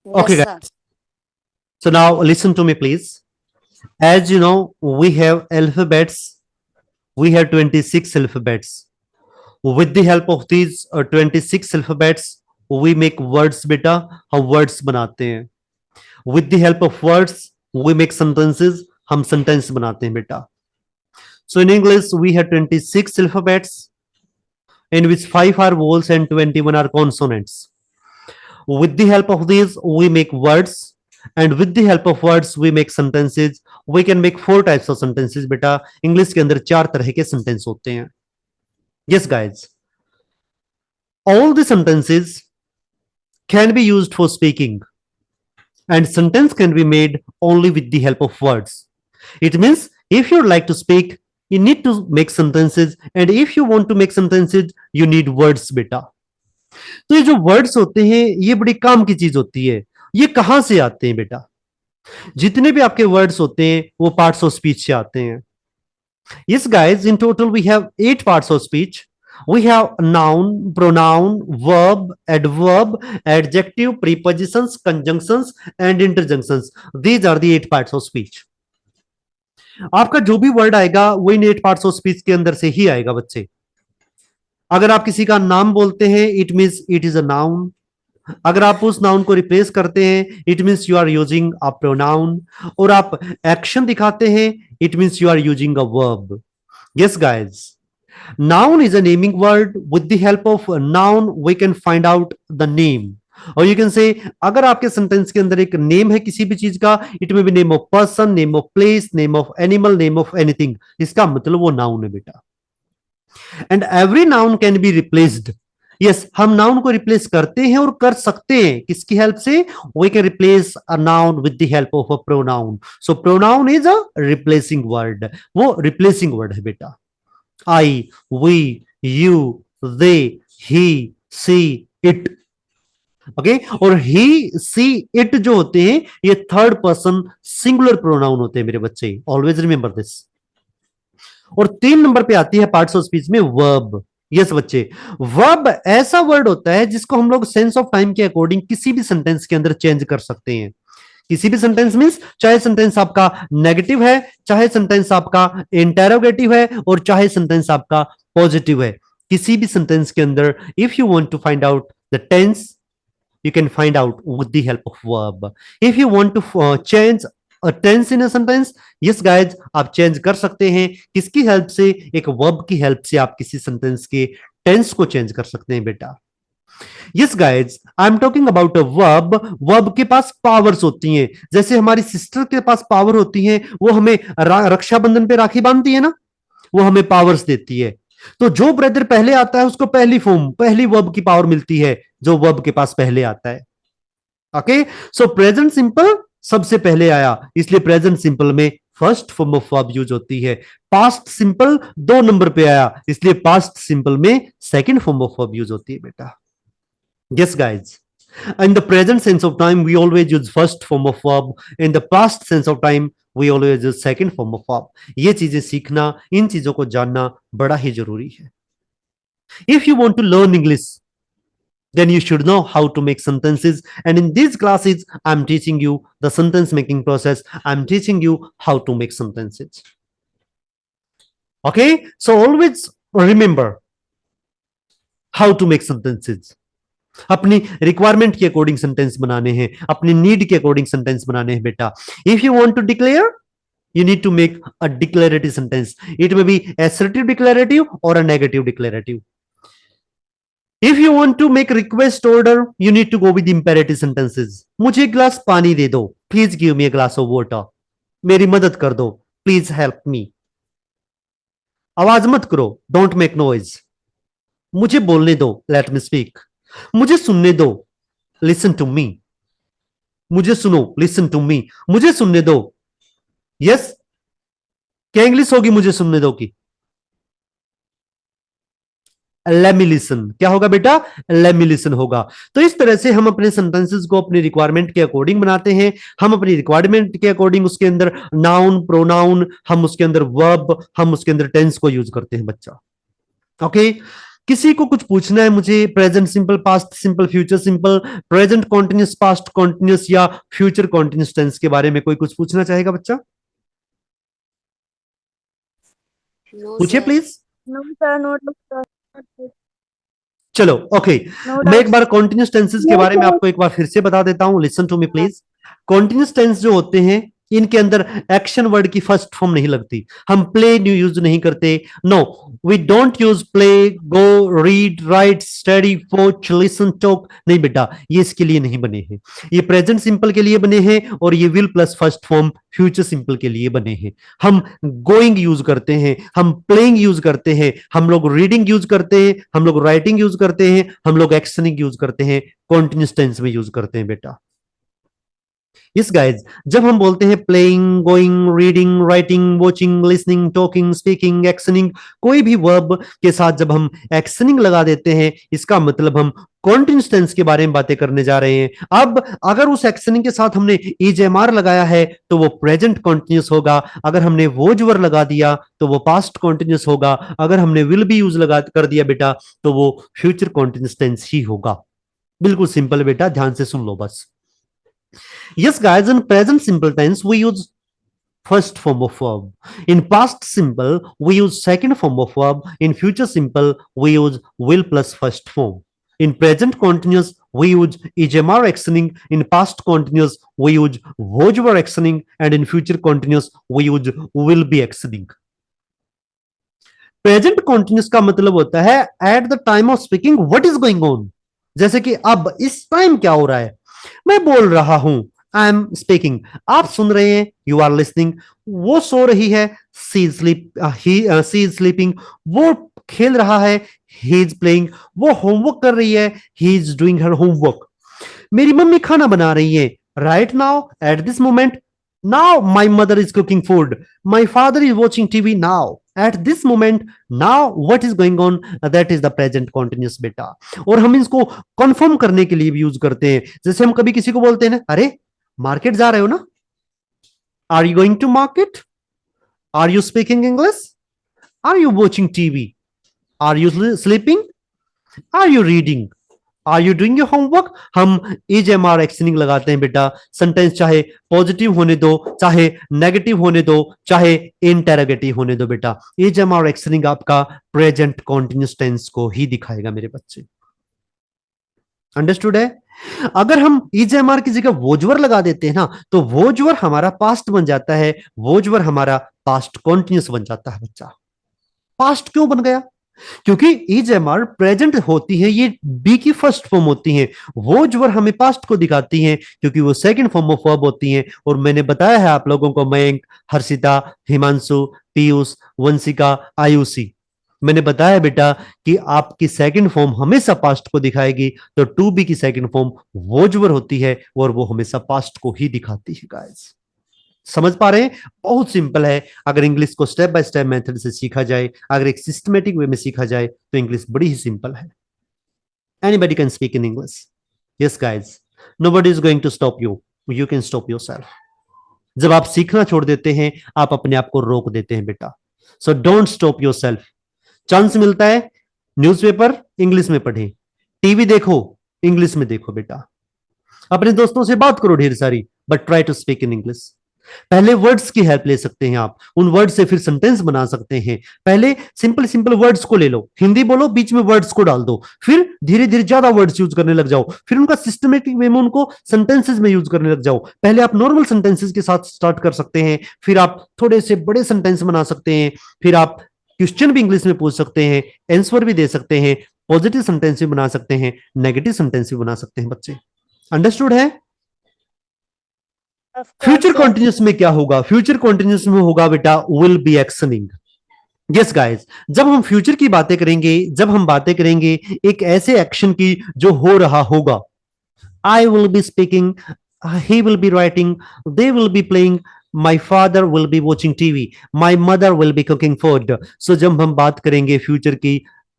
Okay, Yes, sir. guys. So now listen to me, please. As you know, we have alphabets. We have 26 alphabets. With the help of these 26 alphabets, we make words, beta. हम words बनाते हैं. With the help of words, we make sentences. हम sentence बनाते हैं, beta. So in English, we have 26 alphabets, in which 5 are vowels and 21 are consonants. With the help of these, we make words, and with the help of words, we make sentences. We can make 4 types of sentences. बेटा English के अंदर 4 तरह के sentence होते हैं. Yes, guys. All the sentences can be used for speaking, and sentence can be made only with the help of words. It means if you like to speak, you need to make sentences, and if you want to make sentences, you need words, बेटा. तो ये जो words होते हैं ये बड़ी काम की चीज होती है. ये कहां से आते हैं बेटा? जितने भी आपके वर्ड्स होते हैं वो पार्ट्स ऑफ स्पीच से आते हैं. Yes guys, in total we have 8 parts of speech. We have noun, pronoun, verb, adverb, adjective, prepositions, conjunctions and interjunctions. These are the 8 parts of speech. आपका जो भी वर्ड आएगा वो इन 8 पार्ट्स ऑफ स्पीच के अंदर से ही आएगा बच्चे. अगर आप किसी का नाम बोलते हैं, it means it is a noun. अगर आप उस नाउन को रिप्लेस करते हैं, it means you are using a pronoun. और आप एक्शन दिखाते हैं, it means you are using a verb. Yes guys, noun is a naming word. With the help of noun we can find out the name. और you can say, अगर आपके sentence के अंदर एक नेम है किसी भी चीज का, it may be name of person, name of place, name of animal, name of anything, इसका मतलब वो नाउन है बेटा. And every noun can be replaced. Yes, हम नाउन को रिप्लेस करते हैं और कर सकते हैं. किसकी हेल्प से? We can replace a noun with the help of a pronoun. So pronoun is a replacing word. वो रिप्लेसिंग वर्ड है बेटा. I, we, you, they, he, she, it. Okay, और ही, सी, इट जो होते हैं ये third person singular pronoun होते हैं मेरे बच्चे. Always remember this. और 3 नंबर पे आती है पार्ट्स ऑफ स्पीच में वर्ब. यस बच्चे, वर्ब ऐसा वर्ड होता है जिसको हम लोग सेंस ऑफ टाइम के अकॉर्डिंग किसी भी सेंटेंस के अंदर चेंज कर सकते हैं. किसी भी सेंटेंस मींस चाहे सेंटेंस आपका नेगेटिव है, चाहे सेंटेंस आपका इंटेरोगेटिव है, और चाहे सेंटेंस आपका पॉजिटिव है. किसी भी सेंटेंस के अंदर if you want to find out the tense, you can find out with the help of verb. If you want to change a tense in a sentence, yes guys, आप change कर सकते हैं. किसकी help से? एक verb की help से आप किसी सेंटेंस के टेंस को चेंज कर सकते हैं बेटा. Yes guys, I am talking about a verb. Verb के पास पावर्स होती हैं. जैसे हमारी सिस्टर के पास पावर होती है, वो हमें रक्षाबंधन पे राखी बांधती है ना, वो हमें पावर्स देती है. तो जो ब्रदर पहले आता है उसको पहली फॉर्म, पहली वर्ब की पावर मिलती है जो वर्ब के पास पहले आता है. ओके, सो प्रेजेंट सिंपल सबसे पहले आया, इसलिए प्रेजेंट सिंपल में first form of verb use होती है. पास्ट सिंपल 2 नंबर पे आया, इसलिए पास्ट सिंपल में second form of verb use होती है बेटा. Yes, guys. In the present sense of time, we always use first form of verb. In the past sense of time, we always use second form of verb. ये चीजें सीखना, इन चीजों को जानना बड़ा ही जरूरी है. If you want to learn English, then you should know how to make sentences. And in these classes, I'm teaching you the sentence making process. I'm teaching you how to make sentences. Okay? So always remember how to make sentences. अपनी requirement के according sentence बनाने हैं, अपनी need के according sentence बनाने हैं बेटा. If you want to declare, you need to make a declarative sentence. It may be assertive declarative or a negative declarative. If you want to make request order, you need to go with imperative sentences. मुझे एक glass पानी दे दो, please give me a glass of water. मेरी मदद कर दो, please help me. आवाज मत करो, don't make noise. मुझे बोलने दो, let me speak. मुझे सुनने दो, लिसन टू मी. मुझे सुनो, लिसन टू मी. मुझे सुनने दो. यस, क्या इंग्लिश होगी मुझे सुनने दो की? Let me listen. क्या होगा बेटा? लेट मी लिसन होगा. तो इस तरह से हम अपने सेंटेंसेस को अपनी रिक्वायरमेंट के अकॉर्डिंग बनाते हैं. हम अपनी रिक्वायरमेंट के अकॉर्डिंग उसके अंदर नाउन, प्रोनाउन, हम उसके अंदर वर्ब, हम उसके अंदर टेंस को यूज करते हैं बच्चा. ओके, किसी को कुछ पूछना है मुझे present simple, past simple, future simple, present continuous, past continuous या फ्यूचर कॉन्टिन्यूस टेंस के बारे में कोई कुछ पूछना चाहेगा बच्चा? नो पूछिए sir. Please. No, sir, no, sir. चलो ओके, No मैं एक doubt. बार कॉन्टिन्यूस टेंसेस के Yes, बारे में sir. आपको एक बार फिर से बता देता हूं, listen to me please. Continuous tense जो होते हैं इनके अंदर एक्शन वर्ड की फर्स्ट फॉर्म नहीं लगती। हम प्ले न्यू यूज नहीं करते, no, we don't use play, go, read, write, study, watch, listen, talk, नहीं बेटा, ये इसके लिए नहीं बने हैं। ये प्रेजेंट सिंपल के लिए बने हैं और ये will plus first form future simple के लिए बने हैं। हम गोइंग यूज करते हैं, हम प्लेइंग यूज करते हैं, हम लोग रीडिंग यूज करते हैं, हम लोग राइटिंग यूज करते हैं, हम लोग एक्शनिंग यूज करते हैं, कॉन्टिन्यूस टेंस में यूज करते हैं बेटा। यस गाइज, जब हम बोलते हैं playing, going, reading, writing, watching, listening, talking, speaking, actioning, कोई भी वर्ब के साथ जब हम एक्शनिंग लगा देते हैं, इसका मतलब हम कॉन्टिन्यूस टेंस के बारे में बातें करने जा रहे हैं। अब अगर उस एक्शनिंग के साथ हमने ईजेएमआर लगाया है तो वो प्रेजेंट कॉन्टिन्यूस होगा, अगर हमने वोज वर लगा दिया तो वो पास्ट कॉन्टिन्यूस होगा, अगर हमने विल बी यूज लगा कर दिया बेटा तो वो फ्यूचर कॉन्टिन्यूस टेंस ही होगा। बिल्कुल सिंपल बेटा, ध्यान से सुन लो बस। Yes, guys, in present simple tense, we use first form of verb. In past simple, we use second form of verb. In future simple, we use will plus first form. In present continuous, we use ijmar actioning. In past continuous, we use were actioning. And in future continuous, we use will be actioning. Present continuous का मतलब होता है at the time of speaking what is going on. जैसे कि अब इस time क्या हो रहा है, मैं बोल रहा हूं, आई एम स्पीकिंग, आप सुन रहे हैं, यू आर लिसनिंग। वो सो रही है, सी इज स्लीपिंग। वो खेल रहा है, ही इज प्लेइंग। वो होमवर्क कर रही है, he is doing her homework. मेरी मम्मी खाना बना रही है, right now, at this moment. Now my mother is cooking food, my father is watching TV now, at this moment, now what is going on, that is the present continuous बेटा। और हम इसको confirm करने के लिए भी use करते हैं। जैसे हम कभी किसी को बोलते हैं ना, अरे मार्केट जा रहे हो ना, are you going to market, are you speaking English, are you watching TV, are you sleeping, are you reading, are you doing your homework. हम इज एम आर एक्शनिंग लगाते हैं बेटा। सेंटेंस चाहे पॉजिटिव होने दो, चाहे नेगेटिव होने दो, चाहे इंटेरोगेटिव होने दो बेटा, इज एम आर एक्शनिंग आपका प्रेजेंट कॉन्टिन्यूस टेंस को ही दिखाएगा मेरे बच्चे। अंडरस्टूड है? अगर हम इजेएमआर की जगह वोजवर लगा देते हैं ना, तो वोजवर हमारा पास्ट बन जाता है, वोजवर हमारा पास्ट कॉन्टिन्यूस बन जाता है बच्चा। पास्ट क्यों बन गया? क्योंकि इजेएमआर प्रेजेंट होती है, ये बी की फर्स्ट फॉर्म होती है। वोजवर हमें पास्ट को दिखाती हैं क्योंकि वो सेकंड फॉर्म ऑफ वर्ब होती हैं। और मैंने बताया है आप लोगों को, मयंक, हर्षिता, हिमांशु, पीयूष, वंशिका, आयुषी, मैंने बताया बेटा कि आपकी सेकंड फॉर्म हमेशा पास्ट को दिखाएगी। तो टू बी की सेकंड फॉर्म वोजवर होती है और वो हमेशा पास्ट को ही दिखाती है गाइस। समझ पा रहे हैं? बहुत सिंपल है। अगर इंग्लिश को स्टेप बाय स्टेप मेथड से सीखा जाए, अगर एक सिस्टमेटिक वे में सीखा जाए, तो इंग्लिश बड़ी ही सिंपल है। Anybody can speak in English. Yes guys, nobody is going to stop you, you can stop yourself. जब आप सीखना छोड़ देते हैं, आप अपने आप को रोक देते हैं बेटा। So don't stop yourself. Chance मिलता है, न्यूज़पेपर इंग्लिश में पढ़े, टीवी देखो इंग्लिश में देखो बेटा, अपने दोस्तों से बात करो ढेर सारी, but try to speak in English. पहले वर्ड्स की हेल्प ले सकते हैं आप, उन वर्ड्स से फिर सेंटेंस बना सकते हैं। पहले सिंपल सिंपल वर्ड्स को ले लो, हिंदी बोलो, बीच में वर्ड्स को डाल दो, फिर धीरे धीरे ज्यादा वर्ड्स यूज करने लग जाओ, फिर उनका सिस्टमेटिक वे में उनको सेंटेंसेस में यूज करने लग जाओ। पहले आप नॉर्मल सेंटेंसेस के साथ स्टार्ट कर सकते हैं, फिर आप थोड़े से बड़े सेंटेंस बना सकते हैं, फिर आप क्वेश्चन भी इंग्लिश में पूछ सकते हैं, आंसर भी दे सकते हैं, पॉजिटिव सेंटेंस भी बना सकते हैं, नेगेटिव सेंटेंस भी बना सकते हैं बच्चे। अंडरस्टूड है? फ्यूचर कॉन्टिन्यूस में क्या होगा? फ्यूचर कॉन्टिन्यूस में होगा बेटा will be actioning. Yes guys, जब हम फ्यूचर की बातें करेंगे, जब हम बातें करेंगे एक ऐसे एक्शन की जो हो रहा होगा, आई will be speaking, he will be writing, they will be playing, my father will be watching TV, my mother will be cooking food। so जब हम बात करेंगे फ्यूचर की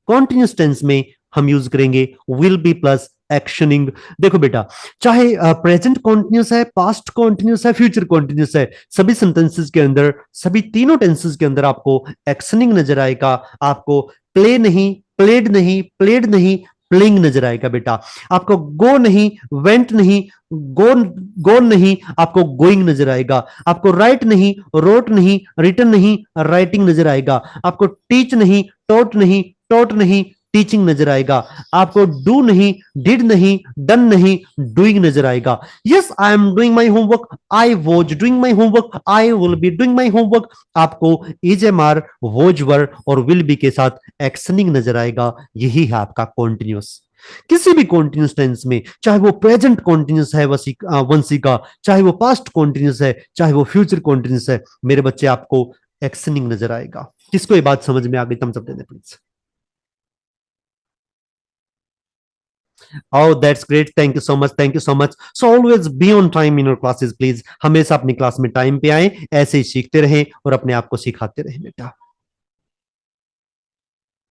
कॉन्टिन्यूस टेंस में, हम यूज करेंगे will be प्लस एक्शनिंग। देखो बेटा, चाहे प्रेजेंट कॉन्टिन्यूस है, पास्ट कॉन्टिन्यूस है, फ्यूचर कॉन्टिन्यूस है, सभी सेंटेंसेस के अंदर, सभी तीनों टेंसेस के अंदर आपको एक्शनिंग नजर आएगा। आपको प्ले नहीं, प्लेड नहीं, प्लेड नहीं, प्लेइंग नजर आएगा बेटा। आपको गो नहीं, वेंट नहीं, गोन गोन नहीं, आपको गोइंग नजर आएगा। आपको राइट नहीं, रोट नहीं, रिटन नहीं, राइटिंग नजर आएगा। आपको टीच नहीं, टोट नहीं, टोट नहीं, टीचिंग नजर आएगा। आपको डू नहीं, डिड नहीं, डन नहीं, डूइंग नजर आएगा। Yes, I am doing my homework, I was doing my homework, I will be doing my homework. आपको is am are, was were और विल बी के साथ एक्शनिंग नजर आएगा। यही है आपका कॉन्टिन्यूस। किसी भी कॉन्टिन्यूस टेंस में, चाहे वो प्रेजेंट कॉन्टिन्यूस है वंशी का, चाहे वो पास्ट कॉन्टिन्यूस है, चाहे वो फ्यूचर कॉन्टिन्यूस है, मेरे बच्चे आपको एक्शनिंग नजर आएगा। किसको ये बात समझ में आ गई? थम्स अप दे दे please. Oh, that's great. Thank you so much. Thank you so much. So always be on time in your classes, please. हमेशा अपनी क्लास में टाइम पे आए, ऐसे ही सीखते रहें और अपने आप को सिखाते रहें बेटा।